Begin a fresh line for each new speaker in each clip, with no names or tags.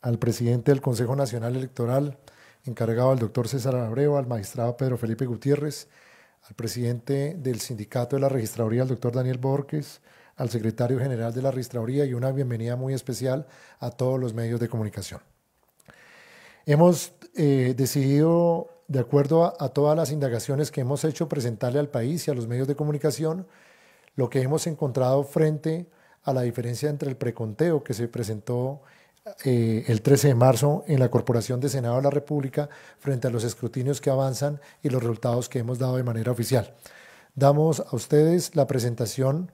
al presidente del Consejo Nacional Electoral, encargado al doctor César Abreu, al magistrado Pedro Felipe Gutiérrez, al presidente del Sindicato de la Registraduría, el doctor Daniel Borges, al secretario general de la Registraduría y una bienvenida muy especial a todos los medios de comunicación. Hemos decidido, de acuerdo a todas las indagaciones que hemos hecho, presentarle al país y a los medios de comunicación lo que hemos encontrado frente a la diferencia entre el preconteo que se presentó el 13 de marzo en la Corporación de Senado de la República frente a los escrutinios que avanzan y los resultados que hemos dado de manera oficial. Damos a ustedes la presentación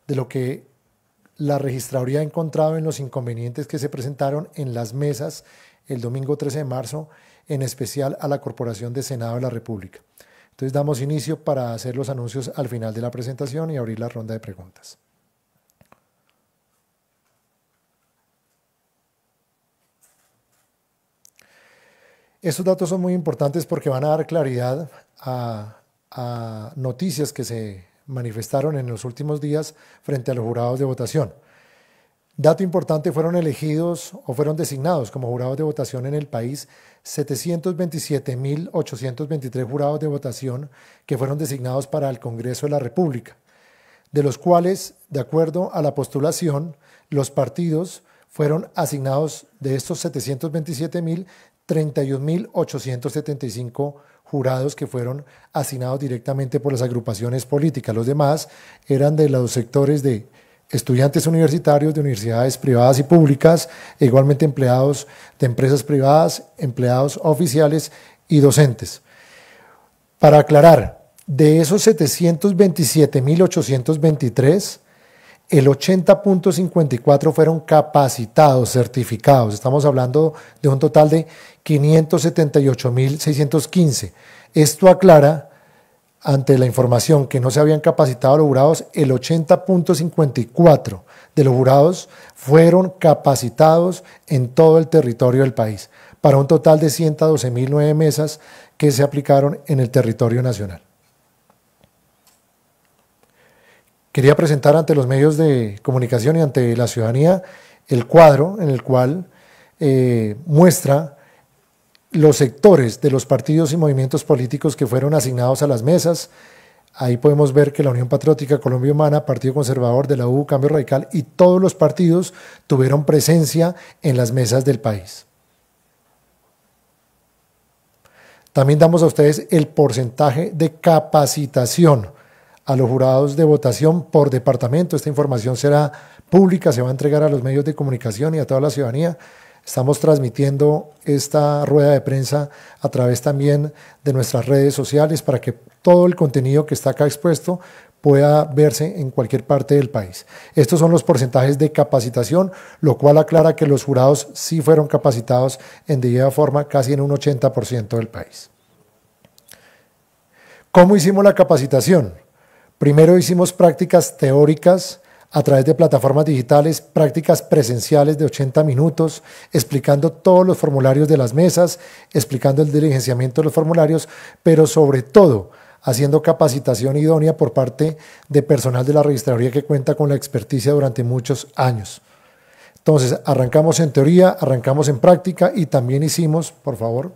de lo que la registraduría ha encontrado en los inconvenientes que se presentaron en las mesas el domingo 13 de marzo, en especial a la Corporación de Senado de la República. Entonces damos inicio para hacer los anuncios al final de la presentación y abrir la ronda de preguntas. Estos datos son muy importantes porque van a dar claridad a noticias que se manifestaron en los últimos días frente a los jurados de votación. Dato importante, fueron elegidos o fueron designados como jurados de votación en el país 727.823 jurados de votación que fueron designados para el Congreso de la República, de los cuales, de acuerdo a la postulación, los partidos fueron asignados de estos 727.000, 31.875 jurados que fueron asignados directamente por las agrupaciones políticas. Los demás eran de los sectores de estudiantes universitarios de universidades privadas y públicas, e igualmente empleados de empresas privadas, empleados oficiales y docentes. Para aclarar, de esos 727.823, el 80.54 fueron capacitados, certificados. Estamos hablando de un total de 578.615. Esto aclara, ante la información que no se habían capacitado los jurados, el 80.54 de los jurados fueron capacitados en todo el territorio del país, para un total de 112.009 mesas que se aplicaron en el territorio nacional. Quería presentar ante los medios de comunicación y ante la ciudadanía el cuadro en el cual muestra los sectores de los partidos y movimientos políticos que fueron asignados a las mesas. Ahí podemos ver que la Unión Patriótica Colombia Humana, Partido Conservador, de la U, Cambio Radical y todos los partidos tuvieron presencia en las mesas del país. También damos a ustedes el porcentaje de capacitación a los jurados de votación por departamento. Esta información será pública, se va a entregar a los medios de comunicación y a toda la ciudadanía. Estamos transmitiendo esta rueda de prensa a través también de nuestras redes sociales para que todo el contenido que está acá expuesto pueda verse en cualquier parte del país. Estos son los porcentajes de capacitación, lo cual aclara que los jurados sí fueron capacitados en debida forma, casi en un 80% del país. ¿Cómo hicimos la capacitación? Primero hicimos prácticas teóricas a través de plataformas digitales, prácticas presenciales de 80 minutos, explicando todos los formularios de las mesas, explicando el diligenciamiento de los formularios, pero sobre todo haciendo capacitación idónea por parte de personal de la registraduría que cuenta con la experticia durante muchos años. Entonces, arrancamos en teoría, arrancamos en práctica y también hicimos, por favor,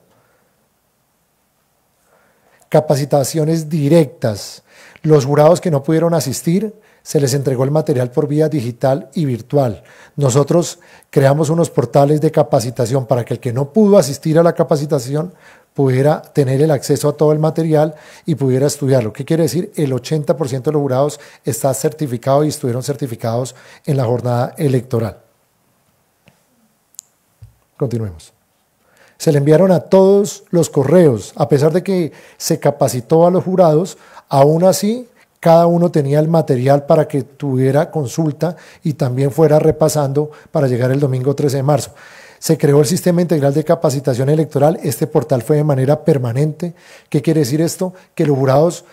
capacitaciones directas. Los jurados que no pudieron asistir, se les entregó el material por vía digital y virtual. Nosotros creamos unos portales de capacitación para que el que no pudo asistir a la capacitación pudiera tener el acceso a todo el material y pudiera estudiarlo. ¿Qué quiere decir? El 80% de los jurados está certificado y estuvieron certificados en la jornada electoral. Continuemos. Se le enviaron a todos los correos, a pesar de que se capacitó a los jurados, aún así cada uno tenía el material para que tuviera consulta y también fuera repasando para llegar el domingo 13 de marzo. Se creó el Sistema Integral de Capacitación Electoral. Este portal fue de manera permanente. ¿Qué quiere decir esto? Que los jurados,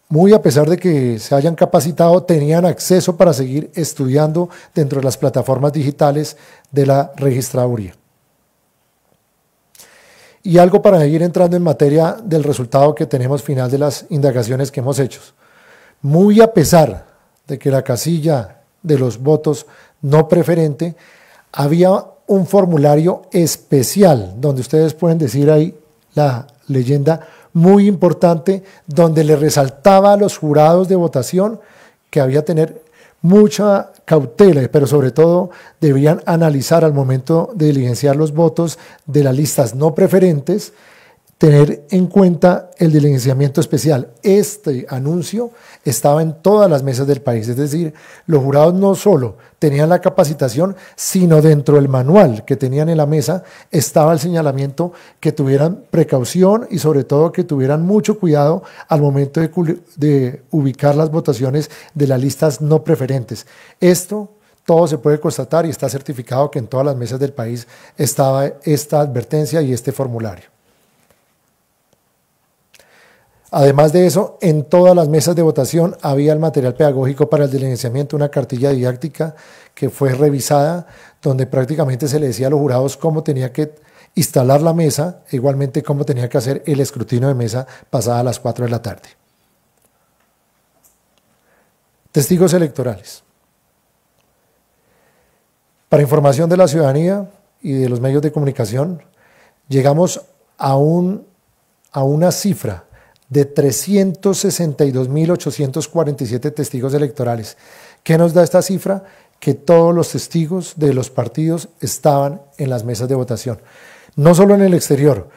muy a pesar de que se hayan capacitado, tenían acceso para seguir estudiando dentro de las plataformas digitales de la registraduría. Y algo para ir entrando en materia del resultado que tenemos final de las indagaciones que hemos hecho. Muy a pesar de que la casilla de los votos no preferente, había un formulario especial, donde ustedes pueden decir ahí la leyenda muy importante, donde le resaltaba a los jurados de votación que había que tener mucha cautela, pero sobre todo debían analizar al momento de diligenciar los votos de las listas no preferentes, tener en cuenta el diligenciamiento especial. Este anuncio estaba en todas las mesas del país, es decir, los jurados no solo tenían la capacitación, sino dentro del manual que tenían en la mesa estaba el señalamiento que tuvieran precaución y sobre todo que tuvieran mucho cuidado al momento de ubicar las votaciones de las listas no preferentes. Esto todo se puede constatar y está certificado que en todas las mesas del país estaba esta advertencia y este formulario. Además de eso, en todas las mesas de votación había el material pedagógico para el diligenciamiento, una cartilla didáctica que fue revisada, donde prácticamente se le decía a los jurados cómo tenía que instalar la mesa, e igualmente cómo tenía que hacer el escrutinio de mesa pasada a las 4 de la tarde. Testigos electorales. Para información de la ciudadanía y de los medios de comunicación, llegamos a una cifra de 362.847 testigos electorales. ¿Qué nos da esta cifra? Que todos los testigos de los partidos estaban en las mesas de votación. No solo en el exterior,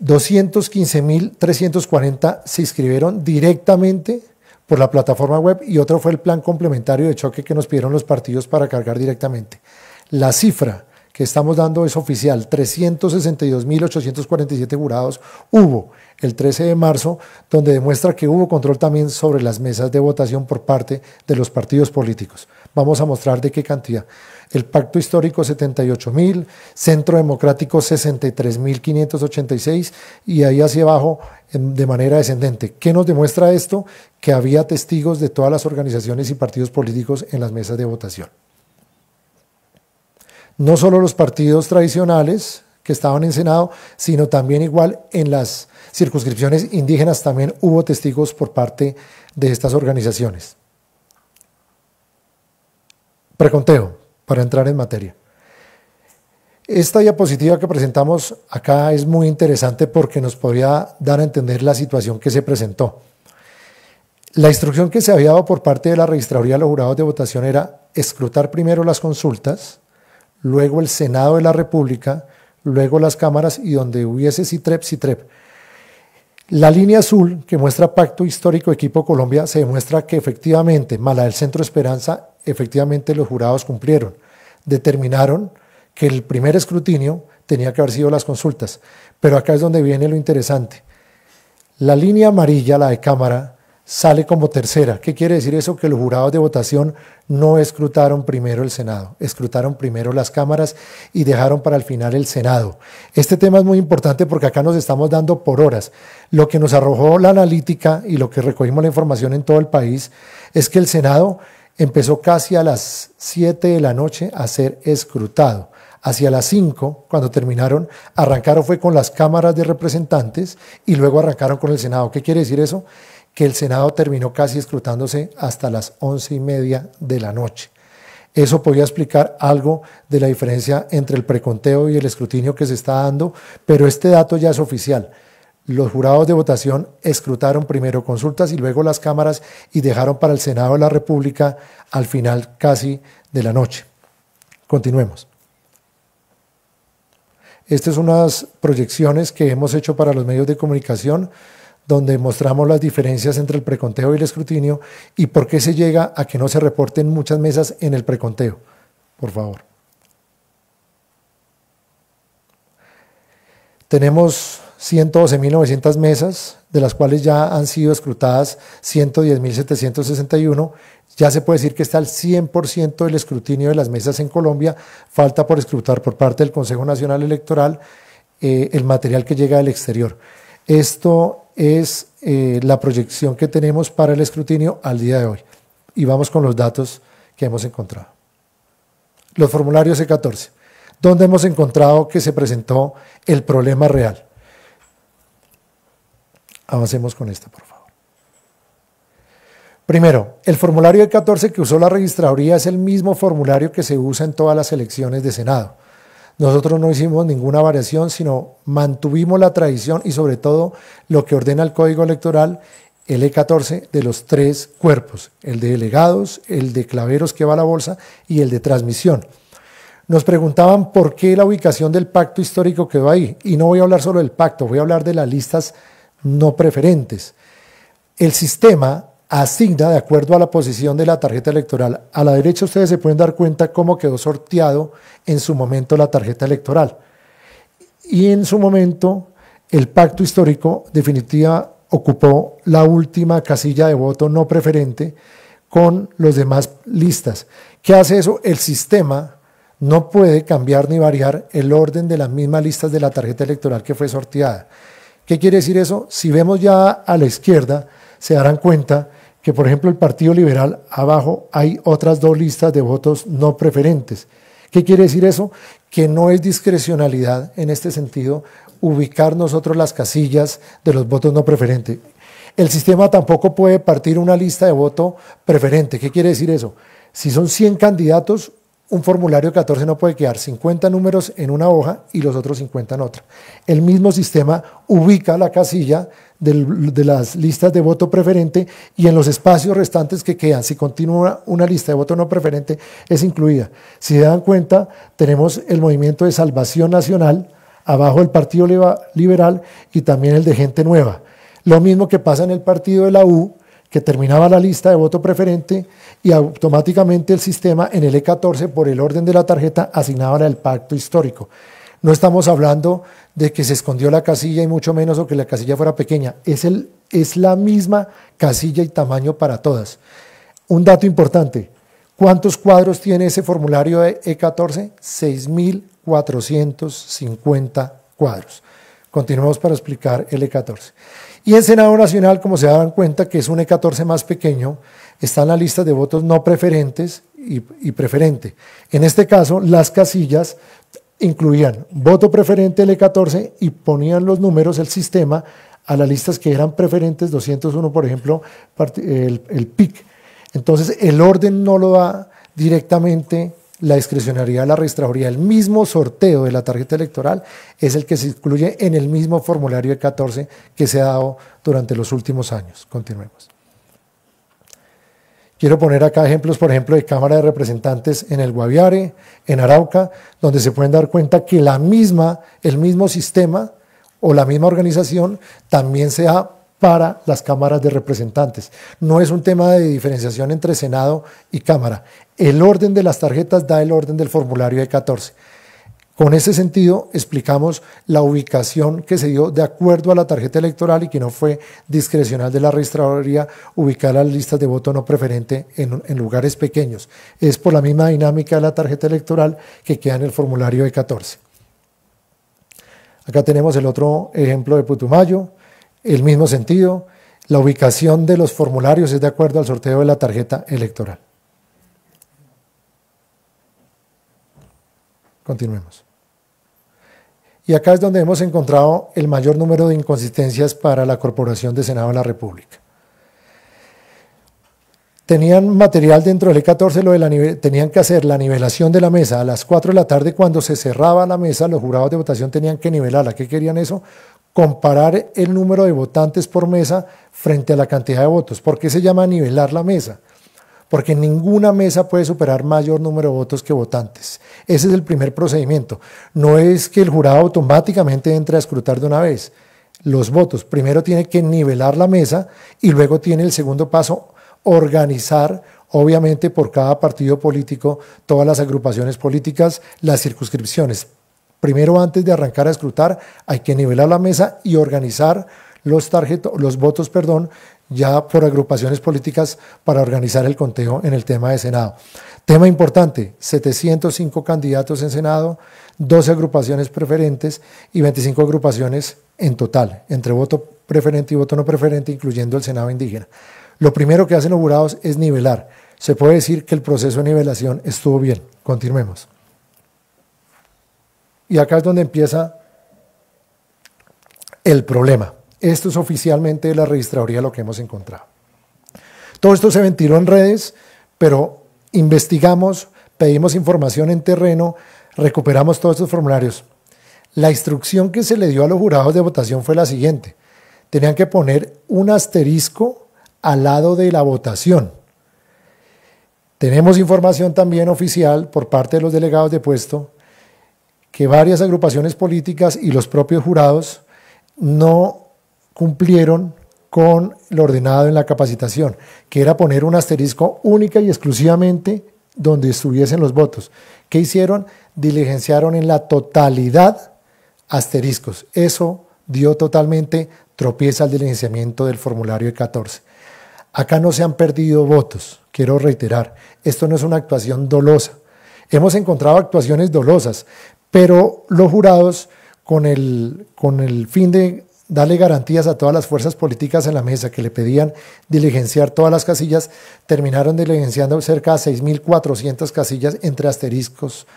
215.340 se inscribieron directamente por la plataforma web y otro fue el plan complementario de choque que nos pidieron los partidos para cargar directamente. La cifra que estamos dando es oficial, 362.847 jurados hubo el 13 de marzo, donde demuestra que hubo control también sobre las mesas de votación por parte de los partidos políticos. Vamos a mostrar de qué cantidad. El Pacto Histórico 78.000, Centro Democrático 63.586 y ahí hacia abajo de manera descendente. ¿Qué nos demuestra esto? Que había testigos de todas las organizaciones y partidos políticos en las mesas de votación. No solo los partidos tradicionales que estaban en Senado, sino también igual en las circunscripciones indígenas también hubo testigos por parte de estas organizaciones. Preconteo, para entrar en materia. Esta diapositiva que presentamos acá es muy interesante porque nos podría dar a entender la situación que se presentó. La instrucción que se había dado por parte de la registraduría de los jurados de votación era escrutar primero las consultas, luego el Senado de la República, luego las cámaras y donde hubiese CITREP, CITREP. La línea azul que muestra Pacto Histórico Equipo Colombia se demuestra que efectivamente, mala del Centro Esperanza, efectivamente los jurados cumplieron. Determinaron que el primer escrutinio tenía que haber sido las consultas, pero acá es donde viene lo interesante. La línea amarilla, la de cámara, sale como tercera. ¿Qué quiere decir eso? Que los jurados de votación no escrutaron primero el Senado, escrutaron primero las cámaras y dejaron para el final el Senado. Este tema es muy importante porque acá nos estamos dando por horas. Lo que nos arrojó la analítica y lo que recogimos la información en todo el país es que el Senado empezó casi a las 7 de la noche a ser escrutado. Hacia las 5, cuando terminaron, arrancaron fue con las cámaras de representantes y luego arrancaron con el Senado. ¿Qué quiere decir eso? Que el Senado terminó casi escrutándose hasta las 11:30 de la noche. Eso podía explicar algo de la diferencia entre el preconteo y el escrutinio que se está dando, pero este dato ya es oficial. Los jurados de votación escrutaron primero consultas y luego las cámaras y dejaron para el Senado de la República al final casi de la noche. Continuemos. Estas son unas proyecciones que hemos hecho para los medios de comunicación, donde mostramos las diferencias entre el preconteo y el escrutinio y por qué se llega a que no se reporten muchas mesas en el preconteo. Por favor. Tenemos 112.900 mesas, de las cuales ya han sido escrutadas 110.761. Ya se puede decir que está al 100% del escrutinio de las mesas en Colombia. Falta por escrutar por parte del Consejo Nacional Electoral el material que llega del exterior. Esto es la proyección que tenemos para el escrutinio al día de hoy. Y vamos con los datos que hemos encontrado. Los formularios C14. ¿Dónde hemos encontrado que se presentó el problema real? Avancemos con esta, por favor. Primero, el formulario E14 que usó la registraduría es el mismo formulario que se usa en todas las elecciones de Senado, Nosotros no hicimos ninguna variación, sino mantuvimos la tradición y sobre todo lo que ordena el Código Electoral, el E14 de los 3 cuerpos, el de delegados, el de claveros que va a la bolsa y el de transmisión. Nos preguntaban por qué la ubicación del pacto histórico quedó ahí, y no voy a hablar solo del pacto, voy a hablar de las listas no preferentes. El sistema asigna de acuerdo a la posición de la tarjeta electoral. A la derecha ustedes se pueden dar cuenta cómo quedó sorteado en su momento la tarjeta electoral. Y en su momento el pacto histórico definitiva ocupó la última casilla de voto no preferente con los demás listas. ¿Qué hace eso? El sistema no puede cambiar ni variar el orden de las mismas listas de la tarjeta electoral que fue sorteada. ¿Qué quiere decir eso? Si vemos ya a la izquierda, se darán cuenta que, por ejemplo, el Partido Liberal, abajo hay otras 2 listas de votos no preferentes. ¿Qué quiere decir eso? Que no es discrecionalidad en este sentido ubicar nosotros las casillas de los votos no preferentes. El sistema tampoco puede partir una lista de voto preferente. ¿Qué quiere decir eso? Si son 100 candidatos, un formulario 14 no puede quedar 50 números en una hoja y los otros 50 en otra. El mismo sistema ubica la casilla de las listas de voto preferente y en los espacios restantes que quedan, si continúa una lista de voto no preferente, es incluida. Si se dan cuenta, tenemos el Movimiento de Salvación Nacional, abajo el Partido Liberal y también el de Gente Nueva. Lo mismo que pasa en el partido de la U, que terminaba la lista de voto preferente y automáticamente el sistema en el E14 por el orden de la tarjeta asignaba el pacto histórico. No estamos hablando de que se escondió la casilla y mucho menos o que la casilla fuera pequeña, es la misma casilla y tamaño para todas. Un dato importante, ¿cuántos cuadros tiene ese formulario de E14? 6.450 cuadros. Continuemos para explicar el E14. Y en Senado Nacional, como se dan cuenta que es un E14 más pequeño, están las listas de votos no preferentes y preferente. En este caso, las casillas incluían voto preferente del E14 y ponían los números, el sistema, a las listas que eran preferentes, 201, por ejemplo, el PIC. Entonces, el orden no lo da directamente la discrecionalidad de la registraduría. El mismo sorteo de la tarjeta electoral es el que se incluye en el mismo formulario E14 que se ha dado durante los últimos años. Continuemos. Quiero poner acá ejemplos, por ejemplo, de Cámara de Representantes en el Guaviare, en Arauca, donde se pueden dar cuenta que el mismo sistema o la misma organización también se da para las cámaras de representantes. No es un tema de diferenciación entre Senado y Cámara. El orden de las tarjetas da el orden del formulario E14. Con ese sentido, explicamos la ubicación que se dio de acuerdo a la tarjeta electoral y que no fue discrecional de la registraduría ubicar las listas de voto no preferente en lugares pequeños. Es por la misma dinámica de la tarjeta electoral que queda en el formulario E14. Acá tenemos el otro ejemplo de Putumayo. El mismo sentido, la ubicación de los formularios es de acuerdo al sorteo de la tarjeta electoral. Continuemos. Y acá es donde hemos encontrado el mayor número de inconsistencias para la Corporación de Senado de la República. Tenían material dentro del E14, tenían que hacer la nivelación de la mesa a las 4 de la tarde. Cuando se cerraba la mesa, los jurados de votación tenían que nivelarla. ¿Qué querían eso? Comparar el número de votantes por mesa frente a la cantidad de votos. ¿Por qué se llama nivelar la mesa? Porque ninguna mesa puede superar mayor número de votos que votantes. Ese es el primer procedimiento. No es que el jurado automáticamente entre a escrutar de una vez los votos. Primero tiene que nivelar la mesa y luego tiene el segundo paso, organizar, obviamente por cada partido político, todas las agrupaciones políticas, las circunscripciones. Primero, antes de arrancar a escrutar, hay que nivelar la mesa y organizar los votos, ya por agrupaciones políticas para organizar el conteo en el tema de Senado. Tema importante, 705 candidatos en Senado, 12 agrupaciones preferentes y 25 agrupaciones en total, entre voto preferente y voto no preferente, incluyendo el Senado indígena. Lo primero que hacen los jurados es nivelar. Se puede decir que el proceso de nivelación estuvo bien. Continuemos. Y acá es donde empieza el problema. Esto es oficialmente de la registraduría lo que hemos encontrado. Todo esto se ventiló en redes, pero investigamos, pedimos información en terreno, recuperamos todos estos formularios. La instrucción que se le dio a los jurados de votación fue la siguiente: tenían que poner un asterisco al lado de la votación. Tenemos información también oficial por parte de los delegados de puesto que varias agrupaciones políticas y los propios jurados no cumplieron con lo ordenado en la capacitación, que era poner un asterisco única y exclusivamente donde estuviesen los votos. ¿Qué hicieron? Diligenciaron en la totalidad asteriscos. Eso dio totalmente tropieza al diligenciamiento del formulario de 14. Acá no se han perdido votos, quiero reiterar, esto no es una actuación dolosa. Hemos encontrado actuaciones dolosas, pero los jurados, con el fin de darle garantías a todas las fuerzas políticas en la mesa que le pedían diligenciar todas las casillas, terminaron diligenciando cerca de 6.400 casillas entre asteriscos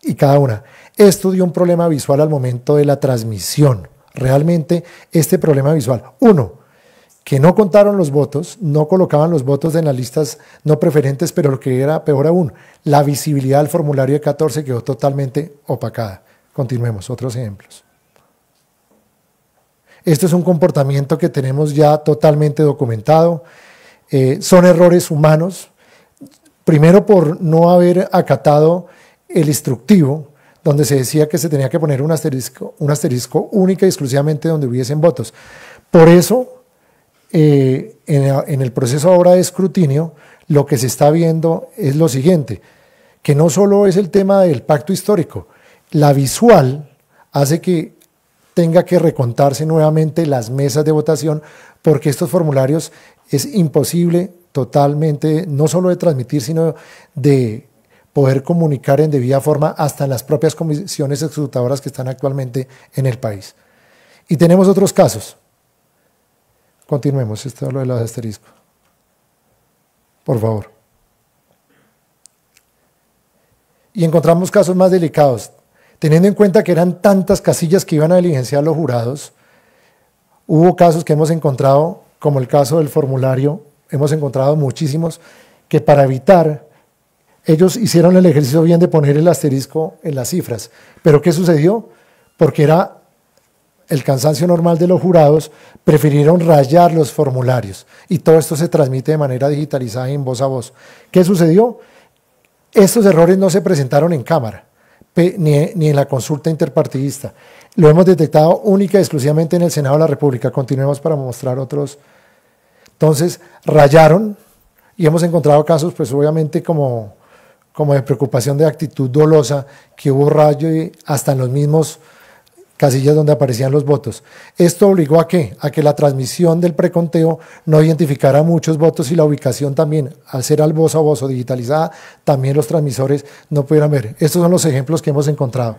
y cada una. Esto dio un problema visual al momento de la transmisión. Realmente este problema visual, uno, que no contaron los votos, no colocaban los votos en las listas no preferentes, pero lo que era peor aún, la visibilidad del formulario de 14 quedó totalmente opacada. Continuemos, otros ejemplos. Esto es un comportamiento que tenemos ya totalmente documentado. Son errores humanos, primero por no haber acatado el instructivo, donde se decía que se tenía que poner un asterisco única y exclusivamente donde hubiesen votos. Por eso, en el proceso ahora de escrutinio, lo que se está viendo es lo siguiente, que no solo es el tema del pacto histórico, la visual hace que tenga que recontarse nuevamente las mesas de votación, porque estos formularios es imposible totalmente, no solo de transmitir, sino de poder comunicar en debida forma hasta en las propias comisiones ejecutadoras que están actualmente en el país. Y tenemos otros casos. Continuemos, esto es lo de los asteriscos. Por favor. Y encontramos casos más delicados. Teniendo en cuenta que eran tantas casillas que iban a diligenciar los jurados, hubo casos que hemos encontrado, como el caso del formulario, hemos encontrado muchísimos, que para evitar, ellos hicieron el ejercicio bien de poner el asterisco en las cifras. ¿Pero qué sucedió? Porque era el cansancio normal de los jurados, prefirieron rayar los formularios y todo esto se transmite de manera digitalizada y en voz a voz. ¿Qué sucedió? Estos errores no se presentaron en cámara, ni en la consulta interpartidista. Lo hemos detectado única y exclusivamente en el Senado de la República. Continuemos para mostrar otros. Entonces, rayaron y hemos encontrado casos, pues obviamente como de preocupación de actitud dolosa, que hubo rayo y hasta en los mismos casillas donde aparecían los votos. Esto obligó ¿a qué? A que la transmisión del preconteo no identificara muchos votos y la ubicación también, al ser al voz a voz o digitalizada, también los transmisores no pudieran ver. Estos son los ejemplos que hemos encontrado.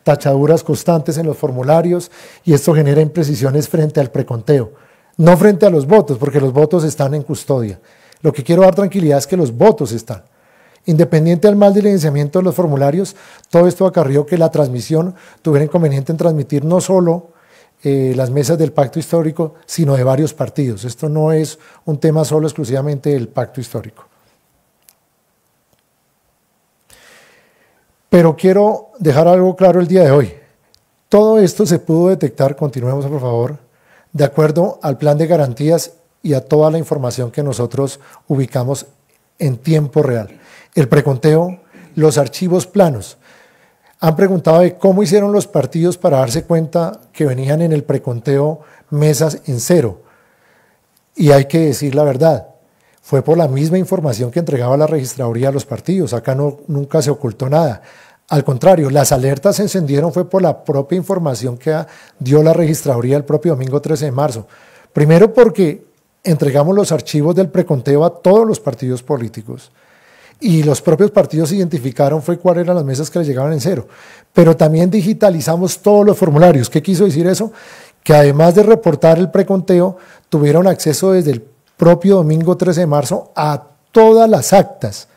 Tachaduras constantes en los formularios y esto genera imprecisiones frente al preconteo. No frente a los votos, porque los votos están en custodia. Lo que quiero dar tranquilidad es que los votos están. Independiente del mal diligenciamiento de los formularios, todo esto acarrió que la transmisión tuviera inconveniente en transmitir no solo las mesas del pacto histórico, sino de varios partidos. Esto no es un tema solo exclusivamente del pacto histórico. Pero quiero dejar algo claro el día de hoy. Todo esto se pudo detectar, continuemos por favor, de acuerdo al plan de garantías y a toda la información que nosotros ubicamos en tiempo real. El preconteo, los archivos planos. Han preguntado de cómo hicieron los partidos para darse cuenta que venían en el preconteo mesas en cero. Y hay que decir la verdad, fue por la misma información que entregaba la registraduría a los partidos. Acá nunca se ocultó nada. Al contrario, las alertas se encendieron fue por la propia información que dio la registraduría el propio domingo 13 de marzo. Primero porque entregamos los archivos del preconteo a todos los partidos políticos. Y los propios partidos identificaron fue cuáles eran las mesas que les llegaban en cero. Pero también digitalizamos todos los formularios. ¿Qué quiso decir eso? Que además de reportar el preconteo, tuvieron acceso desde el propio domingo 13 de marzo a todas las actas.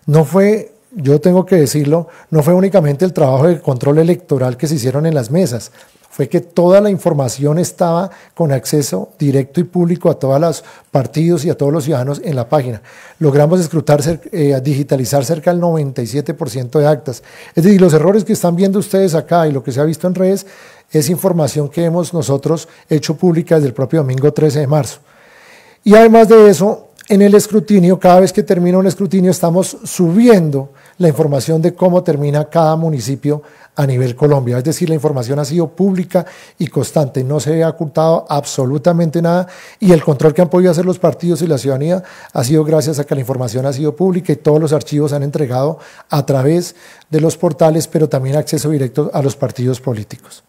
No fue, yo tengo que decirlo, no fue únicamente el trabajo de control electoral que se hicieron en las mesas. fue que toda la información estaba con acceso directo y público a todos los partidos y a todos los ciudadanos en la página. Logramos digitalizar cerca del 97% de actas. Es decir, los errores que están viendo ustedes acá y lo que se ha visto en redes es información que hemos nosotros hecho pública desde el propio domingo 13 de marzo. Y además de eso, en el escrutinio, cada vez que termina un escrutinio, estamos subiendo la información de cómo termina cada municipio a nivel Colombia. Es decir, la información ha sido pública y constante, no se ha ocultado absolutamente nada, y el control que han podido hacer los partidos y la ciudadanía ha sido gracias a que la información ha sido pública y todos los archivos se han entregado a través de los portales, pero también acceso directo a los partidos políticos.